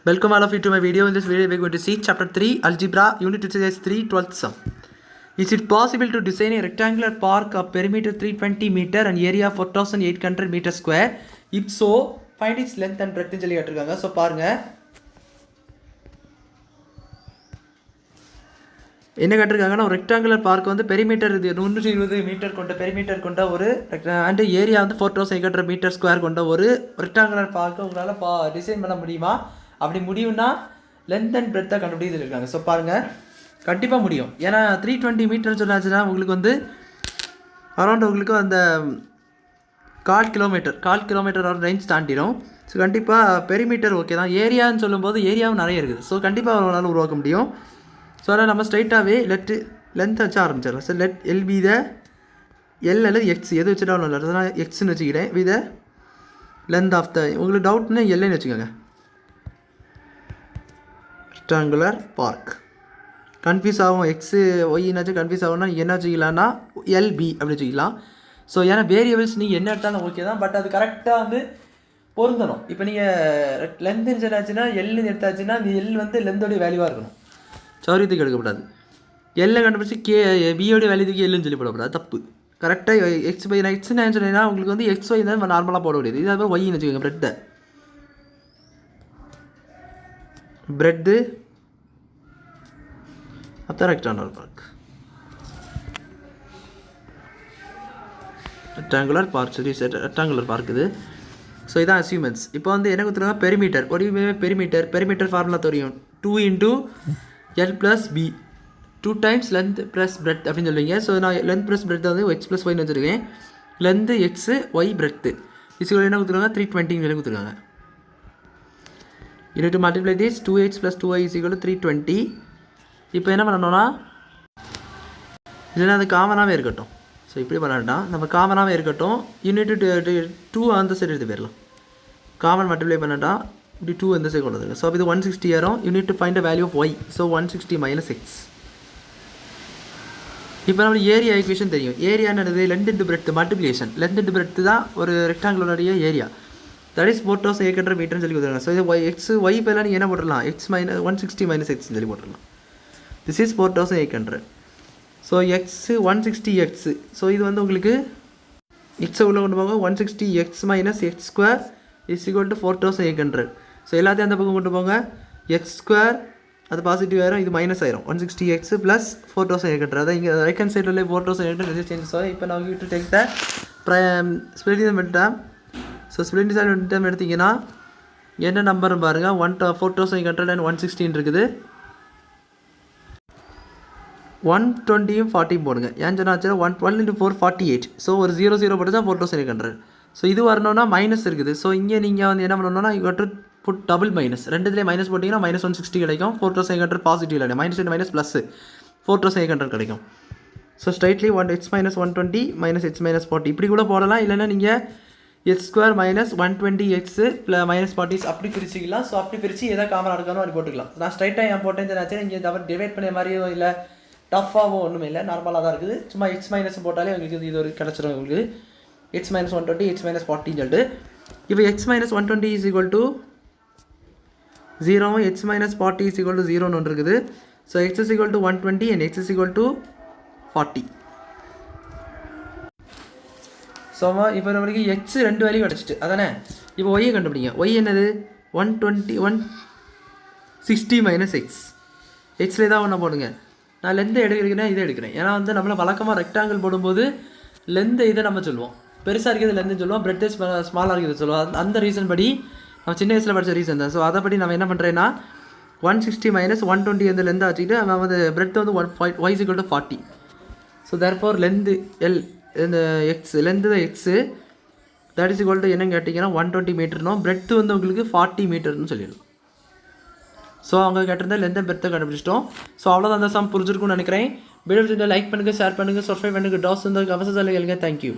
Welcome all of you to my video. In this video we are going to see chapter 3 algebra unit exercise 3 12th sum. Is it possible to design a rectangular park of perimeter 320 meter and area 4800 meter square? If so, find its length and breadth சொல்லி கேட்டிருக்காங்க. So பாருங்க என்ன கேட்டிருக்காங்கன்னா ஒரு rectangular park வந்து perimeter இது 120 metre கொண்ட perimeter கொண்ட ஒரு அண்ட் ஏரியா வந்து 4800 மீட்டர் ஸ்கொயர் கொண்ட ஒரு ரெக்டாங்குலர் பார்க்கை உங்களால் டிசைன் பண்ண முடியுமா? அப்படி முடியும்னா லென்த் அண்ட் பிரெத்தை கண்டுபிடிச்சு இருக்காங்க. ஸோ பாருங்கள் கண்டிப்பாக முடியும். ஏன்னா 320 மீட்டர்னு சொன்னாச்சுன்னா உங்களுக்கு வந்து அரௌண்ட் உங்களுக்கு அந்த 1/4 கிலோமீட்டர் ரேஞ்ச் தாண்டிடும். ஸோ கண்டிப்பாக பெரிமீட்டர் ஓகே தான். ஏரியான்னு சொல்லும்போது ஏரியாவும் நிறைய இருக்குது. ஸோ கண்டிப்பாக அவங்களால உருவாக்க முடியும். ஸோ அதனால் நம்ம ஸ்ட்ரைட்டாகவே லென்த் வச்சு ஆரம்பிச்சிடலாம். So let L be the L அல்லது எக்ஸ் எது வச்சுட்டாலும் இல்லை, அதனால் எக்ஸ்ன்னு வச்சுக்கிறேன். வித லென்த் ஆஃப் த உங்களுக்கு டவுட்னு எல்லைன்னு வச்சுக்கோங்க. ரெக்டாங்குலர் பார்க் கன்ஃபியூஸ் ஆகும். எக்ஸு ஒய்னாச்சும் கன்ஃபியூஸ் ஆகும்னா என்ன வச்சுக்கலாம்னா எல்பி அப்படி வச்சுக்கலாம். ஸோ ஏன்னா வேரியபிள்ஸ் நீங்கள் என்ன எடுத்தாலும் ஓகே தான், பட் அது கரெக்டாக வந்து பொருந்தணும். இப்போ நீங்கள் லென்த்துன்னு சொன்னாச்சுன்னா எல்லுன்னு எடுத்தாச்சுன்னா அந்த எல் வந்து லென்த்தோடைய வேல்யூவாக இருக்கணும். சௌரியத்துக்கு எடுக்கக்கூடாது. எல்லை கண்டுபிடிச்சி பியோடைய வேல்யூக்கு எல்லுன்னு சொல்லி போடக்கூடாது, தப்பு. கரெக்டாக எக்ஸ் பை எக்ஸ்ன்னு நான் சொன்னீங்கன்னா உங்களுக்கு வந்து எக்ஸ் ஒய் தான் நார்மலாக போட முடியாது. இதாக ஒய்ன்னு வச்சுக்கோங்க. பிரெட்டு அதான் ரெக்டாங்குலர் பார்க் சரி ரெக்டாங்குலர் பார்க் இது. ஸோ இதான் அசியூமெண்ட்ஸ். இப்போ வந்து என்ன கொடுத்துருக்காங்க பெரிமீட்டர். பெரிமீட்டர் ஃபார்முலா தெரியும். 2 × L + B 2 times length plus breadth அப்படின்னு சொல்லுவீங்க. ஸோ நான் லென்த் ப்ளஸ் பிரெட் வந்து x + yன்னு வச்சுருக்கேன். லென்த்து எக்ஸு ஒய் பிரெத்து இது என்ன கொடுத்துருக்காங்க 320 சொல்லி கொடுத்துருக்காங்க. You need to multiply this 2x + 2y = 320. இப்போ என்ன பண்ணணும்னா இல்லைன்னா அது காமனாகவே இருக்கட்டும். ஸோ இப்படி பண்ணாட்டா நம்ம காமனாகவே இருக்கட்டும். யூனிட் 2 அந்த சைடு எடுத்து போயிடலாம். காமன் மல்டிப்ளை பண்ணாட்டா இப்படி 2 இந்த சைடு கொண்டு வந்துருங்க. ஸோ இது 160 ஏறும். You need to find the value of Y. So 160 - x. இப்போ நம்மளுக்கு ஏரியா ஈக்குவேஷன் தெரியும். ஏரியானது length into breadth multiplication. Length into breadth தான் ஒரு ரெக்டாங்குலருடைய ஏரியா. தட் இஸ் 4800 மீட்டர்னு சொல்லி கொடுத்துருங்க. ஸோ இது எக்ஸ் ஒய் பேலாம் நீங்கள் என்ன போட்டுடலாம் x - 160 - x சொல்லி போட்டுடலாம். This is 4800. So X 160x. So இது வந்து உங்களுக்கு எக்ஸை உள்ள கொண்டு போங்க. 160x - x² = 4800. ஸோ எல்லாத்தையும் அந்த பக்கம் கொண்டு போங்க. x² அது பாசிட்டிவ் ஆயிரும், இது மைனஸ் ஆயிரும். 160x + 4800. அதான் இங்கே ரைட் ஹேண்ட் சைடில் 4800 சேஞ்சஸ் ஆகும். இப்போ நான் you to take the splitting term. So splitting term எடுத்திங்கன்னா என்ன நம்பர்னு பாருங்கள். 4800 and 116 இருக்குது. 120யும் 40 போடுங்க. ஏன் சொன்னாச்சுன்னா 12 × 4 48. ஸோ ஒரு 0 போட்டுச்சா 4800. ஸோ இது வரணும்னா மைனஸ் இருக்குது. ஸோ இங்கே நீங்கள் வந்து என்ன பண்ணணும்னா you got to put double minus. ரெண்டுலேயே மைனஸ் போட்டிங்கன்னா -160 கிடைக்கும். 4800 பாசிட்டிவ் இல்லை, -2 - ப்ளஸ் 4800 கிடைக்கும். ஸோ ஸ்ட்ரைட்லி x - 120 - x - 40 இப்படி கூட போடலாம். இல்லைன்னா நீங்கள் x² - 120x - 40 அப்படி பிரிச்சிக்கலாம். ஸோ அப்படி பிரித்து எதாவது காமனாக இருக்கணும் அப்படி போட்டுக்கலாம். நான் ஸ்ட்ரைட்டாக ஏன் போட்டேன் தெரியாச்சு. இங்கே தவிர டிவைட் பண்ண மாதிரியோ இல்லை டஃப்பாகவும் ஒன்றுமே இல்லை, நார்மலாக தான் இருக்குது. சும்மா x- போட்டாலே உங்களுக்கு இது ஒரு கிடச்சிடும். உங்களுக்கு x - 120 x - 40 சொல்லிட்டு இப்போ x - 120 = 0, x - 40 = 0ன்னு ஒன்று இருக்குது. So x = 120 and x = 40. So இப்போ நம்மளுக்கு x 2 வேல்யூ கிடச்சிட்டு அதானே. இப்போ ஒய்யை கண்டுபிடிங்க. ஒய் என்னது 160 - x. எக்ஸில் தான் ஒன்று போடுங்க. நான் லென்த்தை எடுக்கிறேன்னா இதை எடுக்கிறேன். ஏன்னா வந்து நம்மளை வழக்கமாக ரெக்டாங்கிள் போடும்போது லென்த்தை இதை நம்ம சொல்லுவோம். பெருசாக இருக்கிறது லென்த்துன்னு சொல்லுவோம், பிரெட்டு ஸ்மாலாக இருக்கிறது சொல்லுவோம். அந்த ரீசன் படி நம்ம சின்ன வயசில் படித்த ரீசன் தான். ஸோ அதை படி நம்ம என்ன பண்ணுறேன்னா 160 - 120 வந்து லென்த்தை வச்சுக்கிட்டு நம்ம வந்து பிரெட் வந்து y = 40. So therefore length L இந்த எக்ஸ் லென்த்து தான் எக்ஸு தட் இஸ் = என்னன்னு கேட்டிங்கன்னா 120 மீட்டர்னும் பிரெட்டு வந்து உங்களுக்கு 40 மீட்டர்னு சொல்லிடலாம். ஸோ அவங்க கேட்டிருந்தா லென்த் அண்ட் பிரெத்தை கண்டுபிடிச்சிட்டோம். ஸோ அவ்வளோதான் அந்த சம் புரிஞ்சிருக்கும்னு நினைக்கிறேன். வீடியோ லைக் பண்ணுங்கள், ஷேர் பண்ணுங்கள், சப்ஸ்கிரைப் பண்ணுங்கள். டாஸ் வந்து அவசரம் கேளுங்க. தேங்க்யூ.